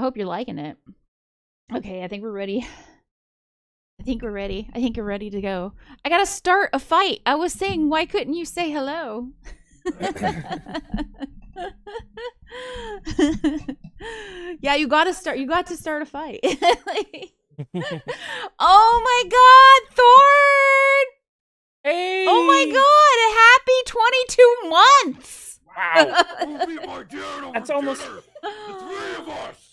I hope you're liking it. Okay, I think we're ready. I think we're ready. I think you're ready to go. I gotta start a fight. I was saying, why couldn't you say hello? Yeah, you got to start a fight. Oh my god, Thorn! Hey! Oh my god, a happy 22 months! Wow. That's almost...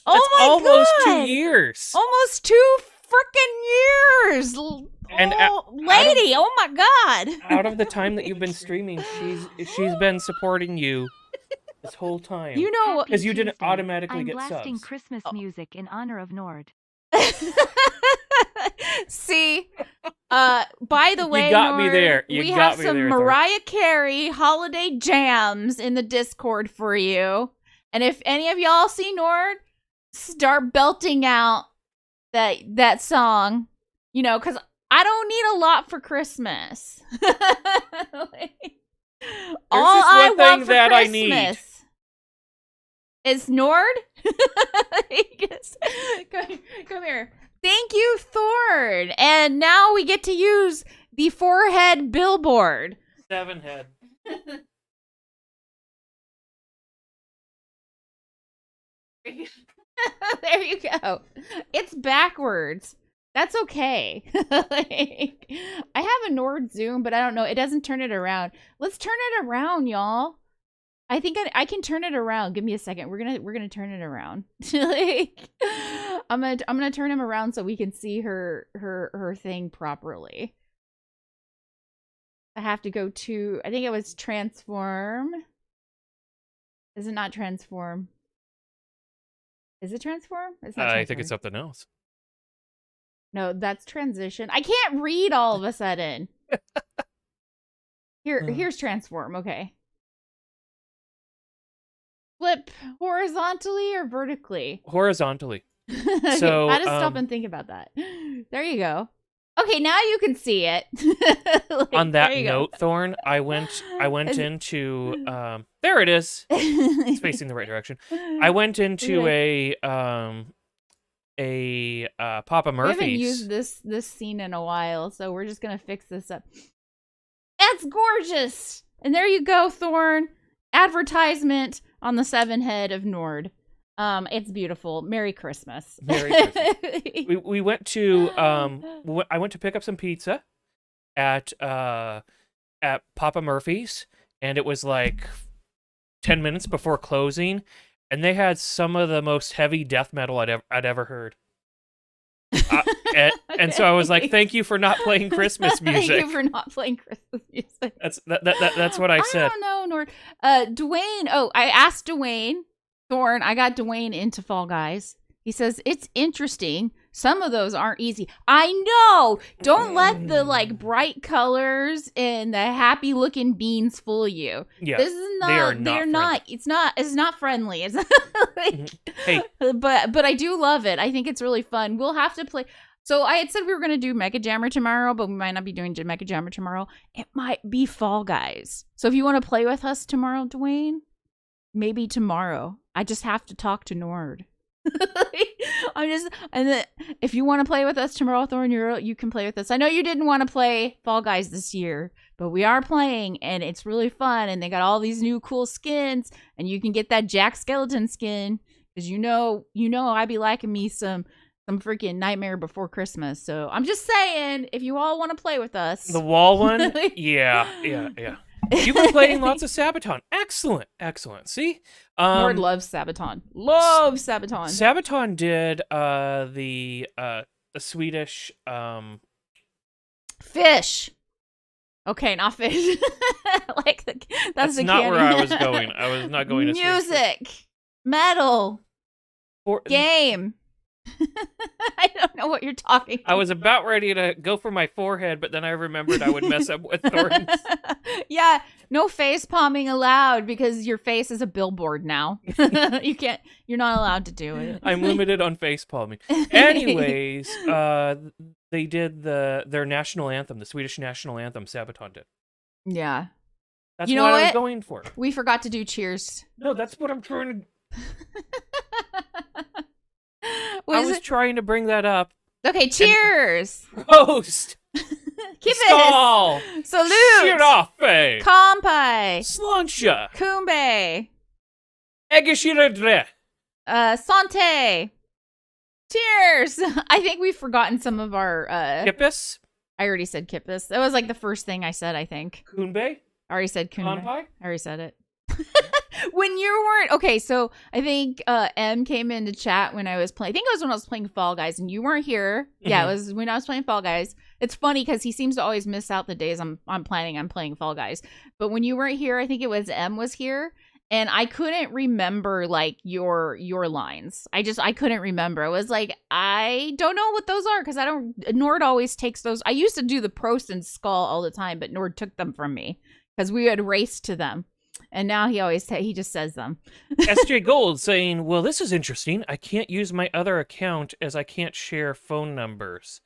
Oh my almost god! 2 years. Almost 2 freaking years! And lady, oh my god! Out of the time that you've been streaming, she's been supporting you this whole time. You know, because you didn't automatically I'm get blasting subs. Christmas music in honor of Nord. See, by the way, you got Nord, me there. We have some Mariah Carey holiday jams in the Discord for you. And if any of y'all see Nord, start belting out that song, you know, because I don't need a lot for Christmas. All I want for Christmas is Nord. Come here. Thank you, Thorn. And now we get to use the 4-head billboard. 7-head. There you go. It's backwards. That's okay. Like, I have a Nord Zoom, but I don't know. It doesn't turn it around. Let's turn it around, y'all. I think I can turn it around. Give me a second. We're gonna turn it around. Like, I'm gonna turn him around so we can see her thing properly. I have to go to, I think it was transform. Is it not transform? Is it transform? It's not transform. I think it's something else. No, that's transition. I can't read all of a sudden. Here's transform. Okay. Flip horizontally or vertically? Horizontally. So I just stop and think about that. There you go. Okay, now you can see it. Like, on that note, Thorn, I went into there it is. It's facing the right direction. I went into a Papa Murphy's. We haven't used this scene in a while, so we're just gonna fix this up. That's gorgeous. And there you go, Thorn. Advertisement on the 7-head of Nord. It's beautiful. Merry Christmas. Merry Christmas. we went to I went to pick up some pizza at Papa Murphy's, and it was like 10 minutes before closing, and they had some of the most heavy death metal I'd ever heard. And so I was like, "Thank you for not playing Christmas music." Thank you for not playing Christmas music. That's what I said. I don't know, Nord. Dwayne. Oh, I asked Dwayne. Thorn, I got Dwayne into Fall Guys. He says, it's interesting. Some of those aren't easy. I know! Don't let the, like, bright colors and the happy-looking beans fool you. Yeah, this is not, they're not, it's not friendly. It's like, hey. But I do love it. I think it's really fun. We'll have to play. So I had said we were going to do Mega Jammer tomorrow, but we might not be doing Mega Jammer tomorrow. It might be Fall Guys. So if you want to play with us tomorrow, Dwayne, maybe tomorrow. I just have to talk to Nord. If you want to play with us tomorrow, Thorn, you can play with us. I know you didn't want to play Fall Guys this year, but we are playing, and it's really fun. And they got all these new cool skins, and you can get that Jack Skeleton skin because you know I be liking me some freaking Nightmare Before Christmas. So I'm just saying, if you all want to play with us, the wall one, yeah. You've been playing lots of Sabaton. Excellent. See? Nord loves Sabaton. Loves Sabaton. Sabaton did the Swedish fish. Okay, not fish. That's not where I was going. I was not going to music, metal, game. I don't know what you're talking about. I was about ready to go for my forehead, but then I remembered I would mess up with Thorns. Yeah, no face palming allowed because your face is a billboard now. You're not allowed to do it. I'm limited on face palming. Anyways, they did their national anthem, the Swedish national anthem, Sabaton did. Yeah. That's what I was going for. We forgot to do cheers. No, that's what I'm trying to... I was trying to bring that up. Okay, cheers. Prost. Kippis. Skål. Salute. Shiraffe. Kampai. Slancha. Kumbe. Egeshirendre. Sante. Cheers. I think we've forgotten some of our Kippis. I already said kippis. That was like the first thing I said, I think. Kunbe. I already said kunbe. Kanpai. I already said it. When you weren't okay, so I think M came into chat when I was playing. I think it was when I was playing Fall Guys, and you weren't here. Yeah, it was when I was playing Fall Guys. It's funny because he seems to always miss out the days I'm planning on playing Fall Guys. But when you weren't here, I think it was M was here, and I couldn't remember like your lines. I couldn't remember. I was like, I don't know what those are because I don't. Nord always takes those. I used to do the Prost and Skull all the time, but Nord took them from me because we had raced to them. And now he just says them. SJ Gold saying, well, this is interesting. I can't use my other account as I can't share phone numbers.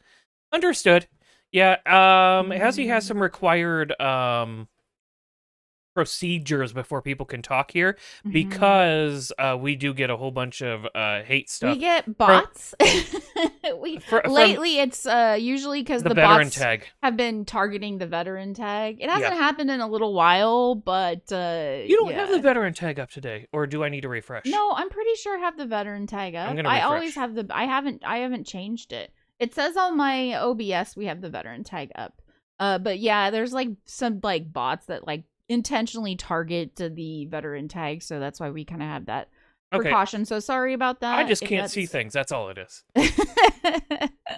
Understood. Yeah, Hazzie has some required procedures before people can talk here because we do get a whole bunch of hate stuff. We get bots. Lately, it's usually because the veteran bots tag have been targeting the veteran tag. It hasn't happened in a little while, but you don't have the veteran tag up today, or do I need to refresh? No, I'm pretty sure I have the veteran tag up. I'm gonna refresh. I always have I haven't changed it. It says on my OBS we have the veteran tag up. But yeah, there's like some like bots that like intentionally target the veteran tag, so that's why we kind of have that precaution. So sorry about that. I just can't see things. That's all it is.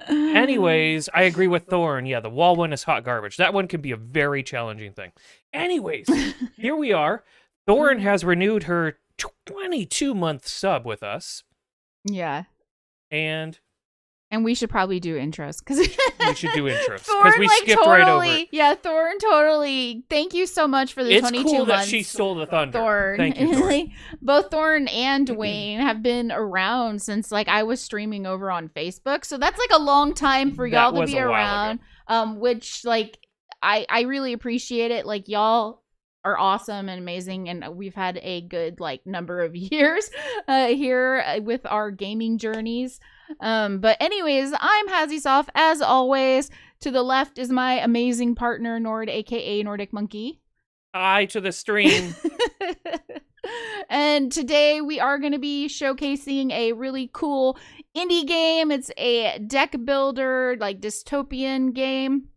Anyways, I agree with Thorn. Yeah, the wall one is hot garbage. That one can be a very challenging thing. Anyways, here we are. Thorn has renewed her 22-month sub with us. Yeah. And we should probably do intros because we should do intros because we skipped right over it. Yeah, Thorn totally. Thank you so much for the 22 cool months. That she stole the thunder. Thorn. Thank you, Thorn. Both Thorn and Dwayne have been around since like I was streaming over on Facebook, so that's like a long time for y'all to be around. Which like I really appreciate it. Like y'all are awesome and amazing, and we've had a good like number of years here with our gaming journeys. But anyways, I'm Hazziesof as always. To the left is my amazing partner Nord, aka Nordicmonkey. Hi to the stream. And today we are going to be showcasing a really cool indie game. It's a deck builder, like dystopian game.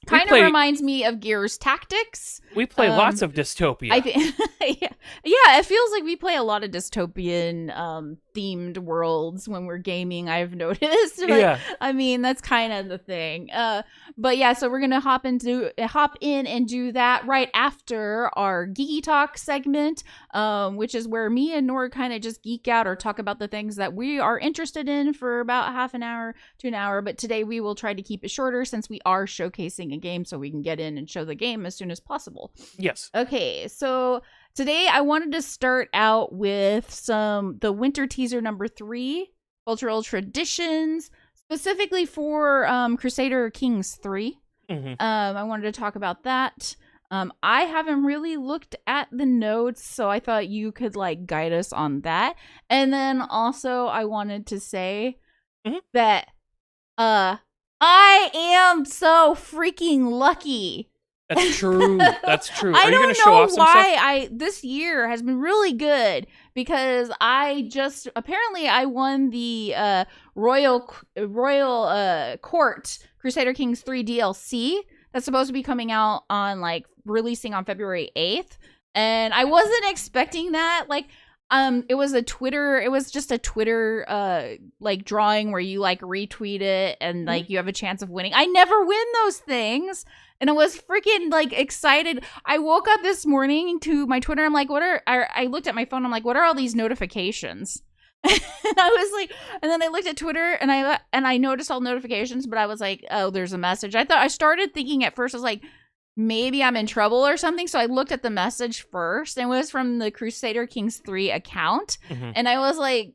Kind of reminds me of Gears Tactics. We play lots of dystopia. I think, yeah, it feels like we play a lot of dystopian themed worlds when we're gaming. I've noticed. But, yeah, I mean that's kind of the thing. But yeah, so we're gonna hop in and do that right after our Geeky Talk segment, which is where me and Nord kind of just geek out or talk about the things that we are interested in for about half an hour to an hour. But today we will try to keep it shorter since we are showcasing a game, so we can get in and show the game as soon as possible. Yes. Okay, so today I wanted to start out with the winter teaser number 3, cultural traditions, specifically for Crusader Kings 3. I wanted to talk about that. I haven't really looked at the notes, so I thought you could like guide us on that. And then also I wanted to say that I am so freaking lucky. That's true. That's true. I Are you don't going to show know off some stuff? why this year has been really good because apparently I won the Royal Court Crusader Kings 3 DLC that's supposed to be coming out on like releasing on February 8th, and I wasn't expecting that. Like it was just a Twitter like drawing where you like retweet it and like you have a chance of winning. I never win those things. And I was freaking like excited. I woke up this morning to my Twitter. I'm like, I looked at my phone. I'm like, what are all these notifications? And I was like, and then I looked at Twitter and I noticed all notifications, but I was like, oh, there's a message. I started thinking at first, I was like, maybe I'm in trouble or something. So I looked at the message first, and it was from the Crusader Kings 3 account. And I was like,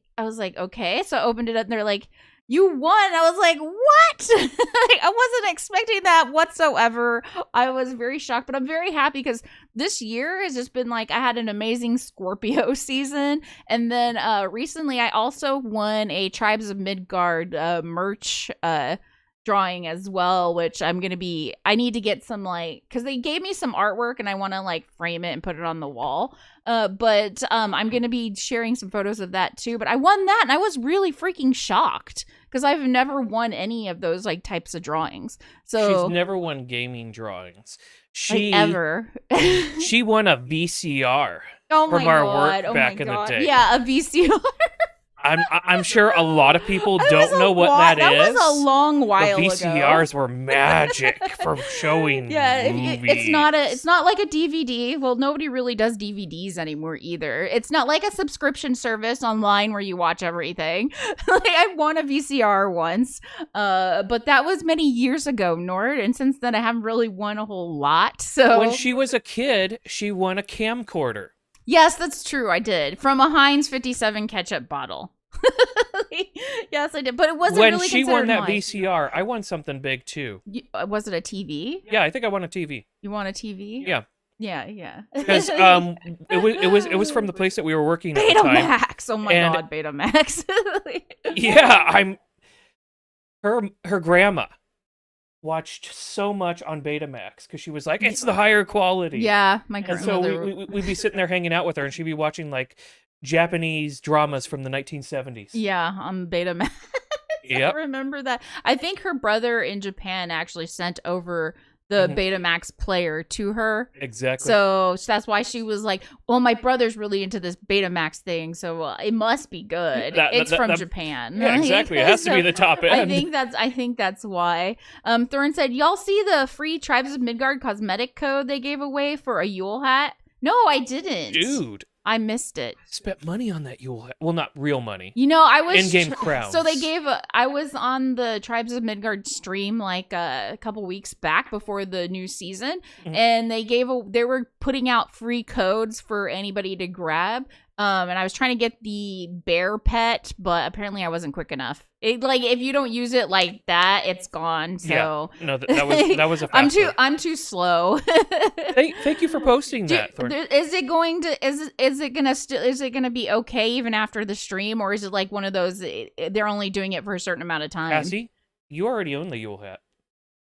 okay. So I opened it up and they're like, You won. I was like, what? Like, I wasn't expecting that whatsoever. I was very shocked, but I'm very happy because this year has just been like, I had an amazing Scorpio season. And then recently I also won a Tribes of Midgard merch drawing as well, which I need to get some, like, because they gave me some artwork and I want to like frame it and put it on the wall. But I'm going to be sharing some photos of that too. But I won that and I was really freaking shocked because I've never won any of those like types of drawings. So she's never won gaming drawings. Like, ever. She won a VCR from our work back in the day. Yeah, a VCR. I'm sure a lot of people don't know what that is. That was a long while ago. VCRs were magic for showing movies. It's not like a DVD. Well, nobody really does DVDs anymore either. It's not like a subscription service online where you watch everything. Like, I won a VCR once, but that was many years ago, Nord, and since then I haven't really won a whole lot. So when she was a kid, she won a camcorder. Yes, that's true. I did. From a Heinz 57 ketchup bottle. Yes, I did. But it wasn't when really she won that mine. VCR, I won something big too. Was it a TV? Yeah, I think I won a TV. You won a TV? Yeah. Yeah. Because it was from the place that we were working at the time. Betamax. Oh my god, Betamax. Yeah, her grandma watched so much on Betamax because she was like, it's the higher quality. Yeah, my grandmother. And so we'd be sitting there hanging out with her, and she'd be watching like Japanese dramas from the 1970s. Yeah, on Betamax. Yep. I remember that. I think her brother in Japan actually sent over the Betamax player to her. Exactly. So that's why she was like, well, my brother's really into this Betamax thing, so it must be good. It's from Japan. Yeah, exactly. It has to be the top end. I think that's why. Thorn said, y'all see the free Tribes of Midgard cosmetic code they gave away for a Yule hat? No, I didn't. Dude. I missed it. Spent money on that Yule hat. Well, not real money. You know, I was in-game crowns. So I was on the Tribes of Midgard stream like a couple weeks back before the new season, and they were putting out free codes for anybody to grab. And I was trying to get the bear pet, but apparently I wasn't quick enough. If you don't use it like that, it's gone. So yeah. No, that was a fast I'm too slow. Thank you for posting that, Thorn. Is it gonna be okay even after the stream, or is it like one of those they're only doing it for a certain amount of time? Hazzie, you already own the Yule hat.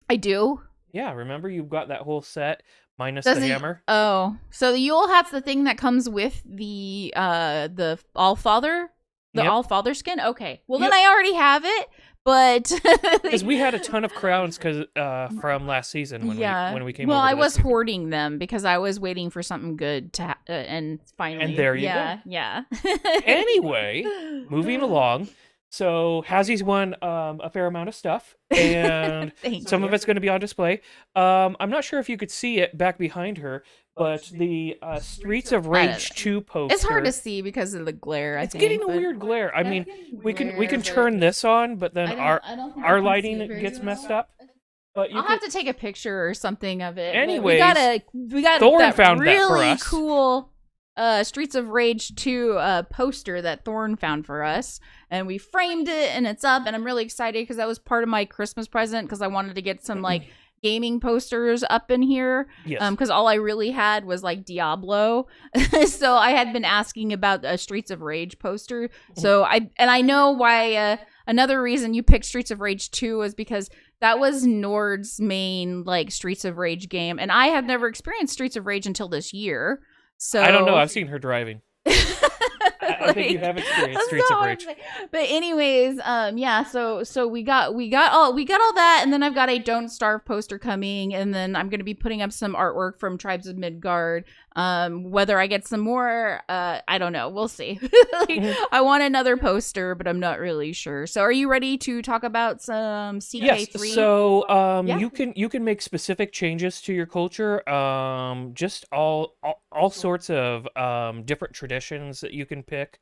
I do. Yeah, remember you've got that whole set minus the hammer. Oh, so the Yule hat's the thing that comes with the Allfather, Allfather skin. Okay, well then I already have it, but because we had a ton of crowns from last season when we came. Well, I was hoarding them because I was waiting for something good to and finally. And there you go. Yeah. Anyway, moving along. So Hazzie's won a fair amount of stuff, and some of it's going to be on display. I'm not sure if you could see it back behind her, but the Streets of Rage 2 poster. It's hard to see because of the glare. It's getting a weird glare. I mean, we can turn this on, but then our lighting gets messed up. But I'll have to take a picture or something of it. Anyways, we got Thorn that found really that for us. Cool Streets of Rage 2 poster that Thorn found for us, and we framed it and it's up, and I'm really excited because that was part of my Christmas present because I wanted to get some like gaming posters up in here. Yes. Because all I really had was like Diablo. So I had been asking about a Streets of Rage poster. So I know why another reason you picked Streets of Rage 2 was because that was Nord's main like Streets of Rage game, and I have never experienced Streets of Rage until this year. So I don't know. I've seen her driving. I think you have experienced Streets of Rage. But anyways, yeah. So we got all that, and then I've got a Don't Starve poster coming, and then I'm gonna be putting up some artwork from Tribes of Midgard. Whether I get some more, I don't know. We'll see. I want another poster, but I'm not really sure. So are you ready to talk about some CK3? Yes. So you can make specific changes to your culture. Just all sorts of different traditions that you can pick.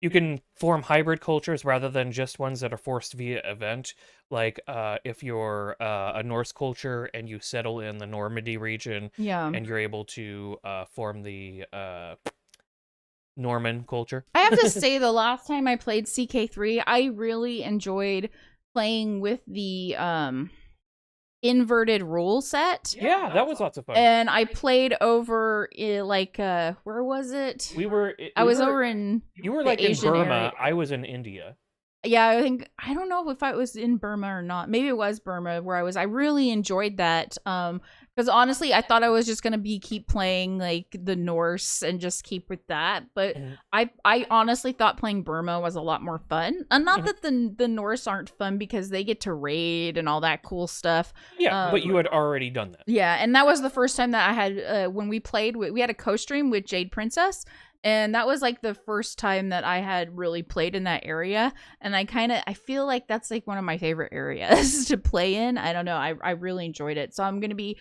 You can form hybrid cultures rather than just ones that are forced via event. Like if you're a Norse culture and you settle in the Normandy region, and you're able to form the Norman culture. I have to say, the last time I played CK3, I really enjoyed playing with the inverted rule set. Yeah, that was lots of fun. And I played over where was it? I was over in You were the like Asian in Burma. area. I was in India. Yeah, I don't know if I was in Burma or not. Maybe it was Burma where I was. I really enjoyed that. Because honestly, I thought I was just gonna keep playing like the Norse and just keep with that. But I honestly thought playing Burma was a lot more fun. And not that the Norse aren't fun because they get to raid and all that cool stuff. Yeah, but you had already done that. Yeah, and that was the first time that I had when we played. We had a co-stream with Jade Princess. And that was like the first time that I had really played in that area. And I feel like that's like one of my favorite areas to play in. I don't know. I really enjoyed it. So it's going to be,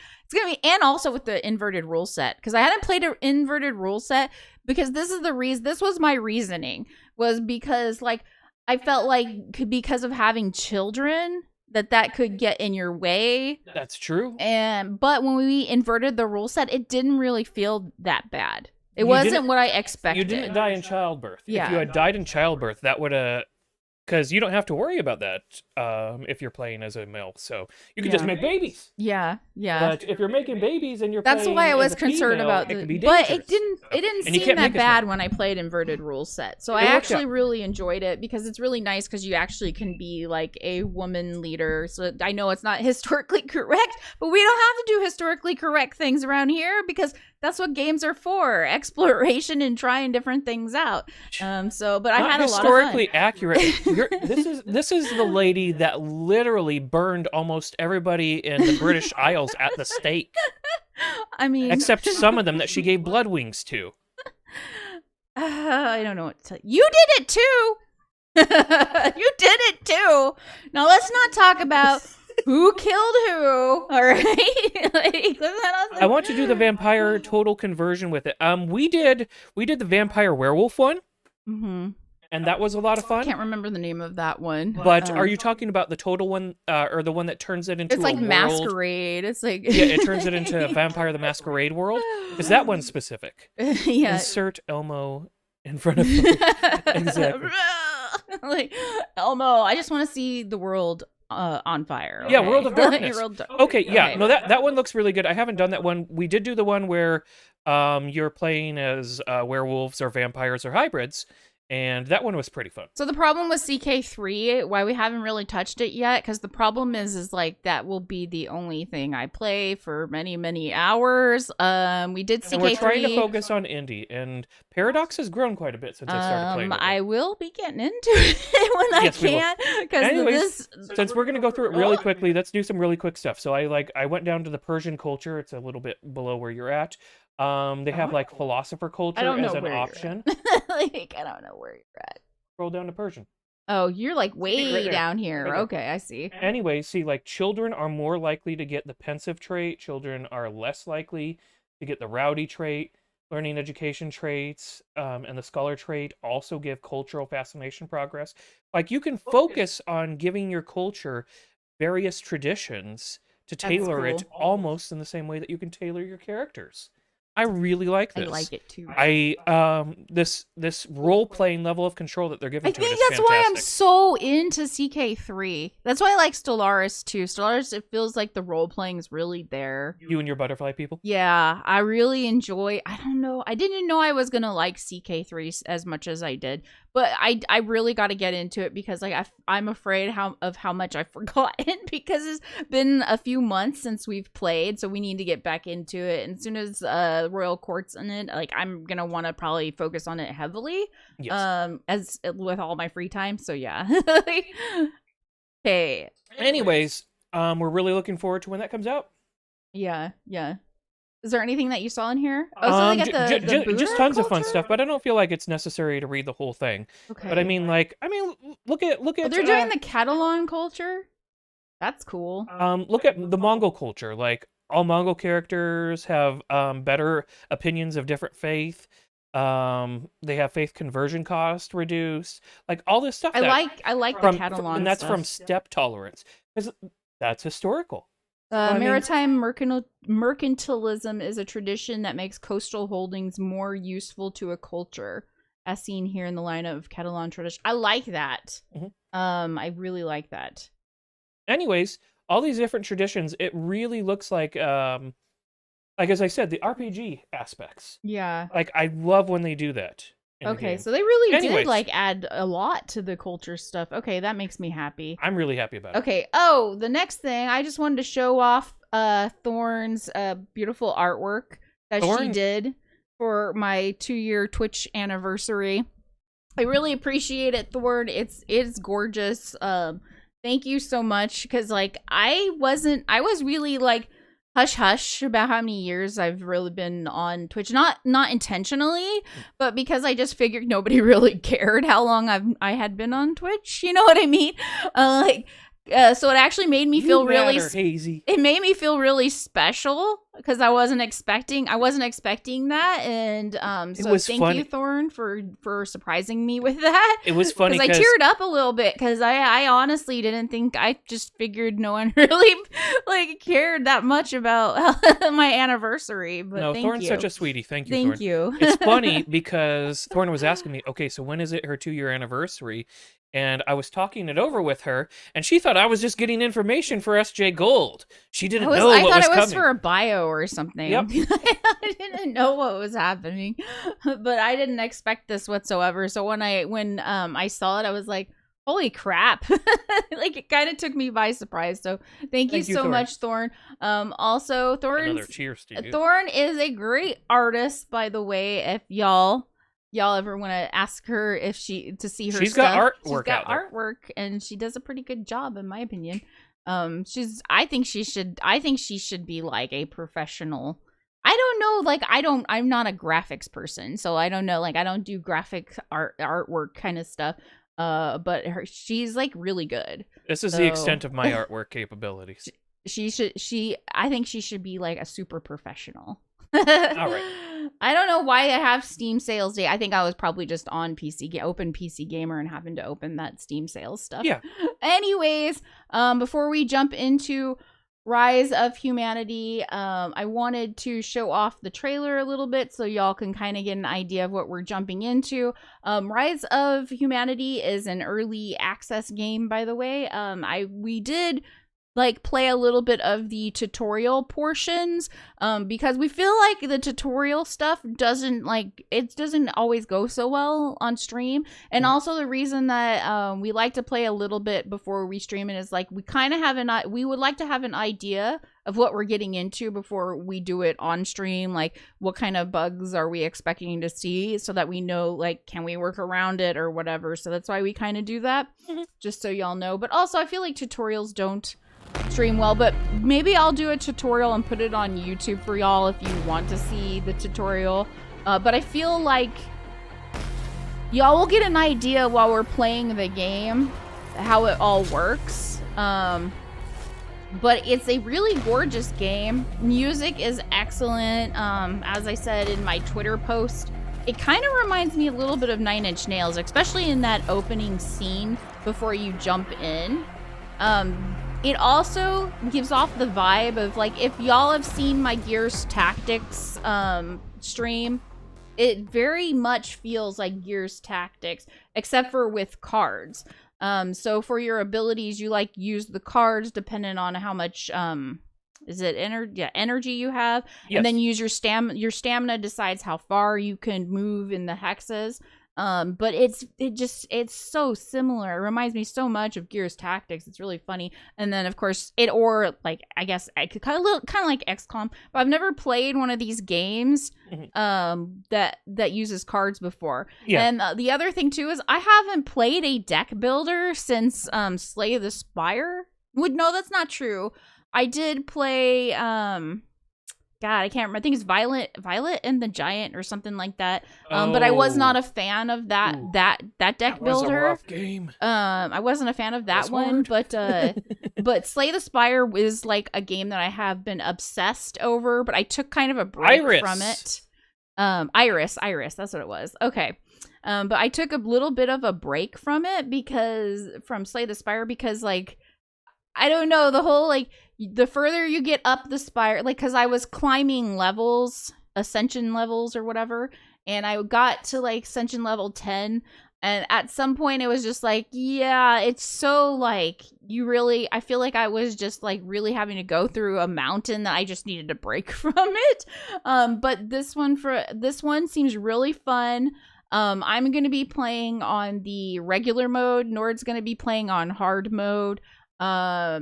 and also with the inverted rule set. Because I hadn't played an inverted rule set because this was my reasoning. Was because like, I felt like because of having children, that could get in your way. That's true. But when we inverted the rule set, it didn't really feel that bad. It wasn't what I expected. You didn't die in childbirth. Yeah. If you had died in childbirth, that would have... Because you don't have to worry about that if you're playing as a male. So you can just make babies. Yeah. But if you're making babies and you're That's playing why I was as a concerned female, about it could be but dangerous. it didn't And you seem can't that make as bad much. when I played inverted rules set. So It I worked actually out. really enjoyed it because it's really nice because you actually can be like a woman leader. So I know it's not historically correct, but we don't have to do historically correct things around here because that's what games are for, exploration and trying different things out. But I had a lot of fun. Historically accurate. This is the lady that literally burned almost everybody in the British Isles at the stake, I mean, except some of them that she gave blood wings to. I don't know what to tell you. You did it too. You did it too. Now let's not talk about who killed who. All right. I want to do the vampire total conversion with it. We did the vampire werewolf one, and that was a lot of I fun. can't remember the name of that one. But are you talking about the total one, or the one that turns it into It's like a world? Masquerade. It's like Yeah, it turns it into a Vampire the Masquerade world. Is that one specific? Yeah. Insert Elmo in front of him. Exactly. Like Elmo, I just want to see the world on fire. Okay? Yeah, World of Darkness. Okay, Yeah, no, that one looks really good. I haven't done that one. We did do the one where you're playing as werewolves or vampires or hybrids, and that one was pretty fun. So the problem with CK3, why we haven't really touched it yet, because the problem is like that will be the only thing I play for many, many hours. We did CK3. And we're trying to focus on indie, and Paradox has grown quite a bit since I started playing with it. I will be getting into it when I can. Anyways, since we're gonna go through it really quickly, let's do some really quick stuff. So I went down to the Persian culture. It's a little bit below where you're at. They have like philosopher culture as an option. Like I don't know where you're at. Scroll down to Persian. Oh, you're like way Right there. down here. Right there. Okay, I see. Anyway, see, like children are more likely to get the pensive trait. Children are less likely to get the rowdy trait. Learning education traits and the scholar trait also give cultural fascination progress. Like you can focus on giving your culture various traditions to tailor it almost in the same way that you can tailor your characters. I really like this. I like it too. This role playing level of control that they're giving to it is I think that's why I'm fantastic. so into CK3. That's why I like Stellaris too. Stellaris, it feels like the role playing is really there. You and your butterfly people. Yeah, I really enjoy. I don't know. I didn't know I was gonna like CK3 as much as I did, but I really got to get into it because like I'm afraid of how much I've forgotten because it's been a few months since we've played, so we need to get back into it. And as soon as Royal Court's in it, like I'm gonna want to probably focus on it heavily. Yes. As with all my free time. So yeah. Okay. Anyways, we're really looking forward to when that comes out. Yeah. Is there anything that you saw in here? Oh, so they got the Buddha just tons of fun culture? stuff, but I don't feel like it's necessary to read the whole thing. Okay. But I mean, look at. Oh, they're doing the Catalan culture. That's cool. Look at the Mongol culture. Like all Mongol characters have better opinions of different faith. They have faith conversion cost reduced. Like all this stuff. I like the Catalan and that's stuff. from step tolerance because that's historical. Maritime mercantilism is a tradition that makes coastal holdings more useful to a culture. as seen here in the line of Catalan tradition. I like that. I really like that. Anyways, all these different traditions, it really looks like as I said, the RPG aspects. Yeah. Like, I love when they do that. Okay, so they really did like add a lot to the culture stuff. Okay, that makes me happy. I'm really happy about it. Okay. Oh, the next thing, I just wanted to show off Thorn's beautiful artwork that she did for my 2-year Twitch anniversary. I really appreciate it, Thorn. It's gorgeous. Thank you so much, because like I was really like hush hush about how many years I've really been on Twitch, not intentionally, but because I just figured nobody really cared how long I had been on Twitch. You know what I mean? So it actually made me feel really hazy. It made me feel really special, because I wasn't expecting that, and so thank you, Thorn, for surprising me with that. It was funny because I teared up a little bit, because I honestly didn't think, I just figured no one really like cared that much about my anniversary. But no, thank Thorn's you. such a sweetie. Thank you, Thank Thorn. you. It's funny because Thorn was asking me, okay, so when is it her 2-year anniversary? And I was talking it over with her, and she thought I was just getting information for SJ Gold. She didn't know what was coming. I thought it was for a bio or something. Yep. I didn't know what was happening, but I didn't expect this whatsoever. So when I saw it, I was like, holy crap. Like, it kind of took me by surprise. So thank you so Thorn. much, Thorn. Also, Another cheers to you. Thorn is a great artist, by the way. If y'all ever want to ask her if she's stuff. She's got artwork, and she does a pretty good job, in my opinion. I think she should be like a professional. I don't know, like I'm not a graphics person, so I don't know, like I don't do graphic artwork kind of stuff. But she's like really good. This is the extent of my artwork capabilities. I think she should be like a super professional. All right. I don't know why I have Steam sales day. I think I was probably just on Open PC Gamer, and happened to open that Steam sales stuff. Yeah. Anyways, before we jump into Rise of Humanity, I wanted to show off the trailer a little bit so y'all can kind of get an idea of what we're jumping into. Rise of Humanity is an early access game, by the way. We did like play a little bit of the tutorial portions, because we feel like the tutorial stuff doesn't always go so well on stream. And also the reason that we like to play a little bit before we stream it is like we would like to have an idea of what we're getting into before we do it on stream. Like, what kind of bugs are we expecting to see, so that we know, like, can we work around it or whatever. So that's why we kind of do that, just so y'all know. But also, I feel like tutorials don't stream well, but maybe I'll do a tutorial and put it on YouTube for y'all if you want to see the tutorial. But I feel like y'all will get an idea while we're playing the game how it all works. But it's a really gorgeous game. Music is excellent. As I said in my Twitter post, it kind of reminds me a little bit of 9 Inch Nails, especially in that opening scene before you jump in. It also gives off the vibe of, like, if y'all have seen my Gears Tactics stream, it very much feels like Gears Tactics, except for with cards. So for your abilities, you like use the cards depending on how much energy you have. Yes. And then use your stamina decides how far you can move in the hexes. But it's so similar. It reminds me so much of Gears Tactics. It's really funny. And then of course I guess I could kind of like XCOM, but I've never played one of these games that uses cards before. Yeah. And the other thing too is I haven't played a deck builder since Slay the Spire. No, that's not true. I did play God, I can't remember. I think it's Violet and the Giant or something like that. But I was not a fan of that deck builder. That was a rough game. I wasn't a fan of that one, but Slay the Spire was like a game that I have been obsessed over, but I took kind of a break from it. Iris, that's what it was. Okay. But I took a little bit of a break from it from Slay the Spire because, like, I don't know, the whole, like, the further you get up the spire, like, because I was climbing levels, ascension levels or whatever, and I got to like Ascension level 10. And at some point it was just like, yeah, it's so like I feel like I was just like really having to go through a mountain that I just needed a break from it. But this one seems really fun. I'm going to be playing on the regular mode. Nord's going to be playing on hard mode. I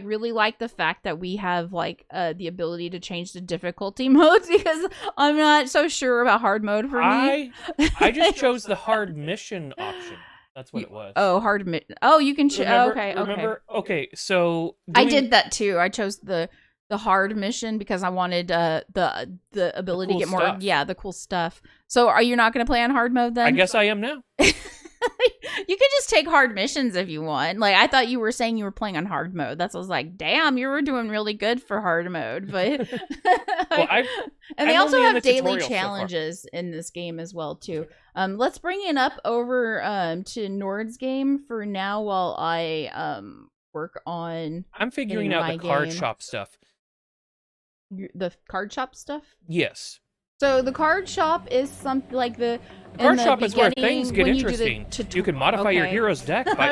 really like the fact that we have like the ability to change the difficulty modes, because I'm not so sure about hard mode for me. I just chose the hard mission option. That's what it was. Oh, hard mission. Oh, you can Okay, so I did that too. I chose the hard mission because I wanted the ability to get more the cool stuff. So are you not going to play on hard mode then? I guess I am now. You could just take hard missions if you want. Like, I thought you were saying you were playing on hard mode. That's what I was like, damn, you were doing really good for hard mode. But and they also have daily challenges in this game as well too. Let's bring it up over to Nord's game for now while I work on. I'm figuring out the card shop stuff. The card shop stuff? Yes. So the card shop is something like the card shop is where things get interesting. You can modify your hero's deck by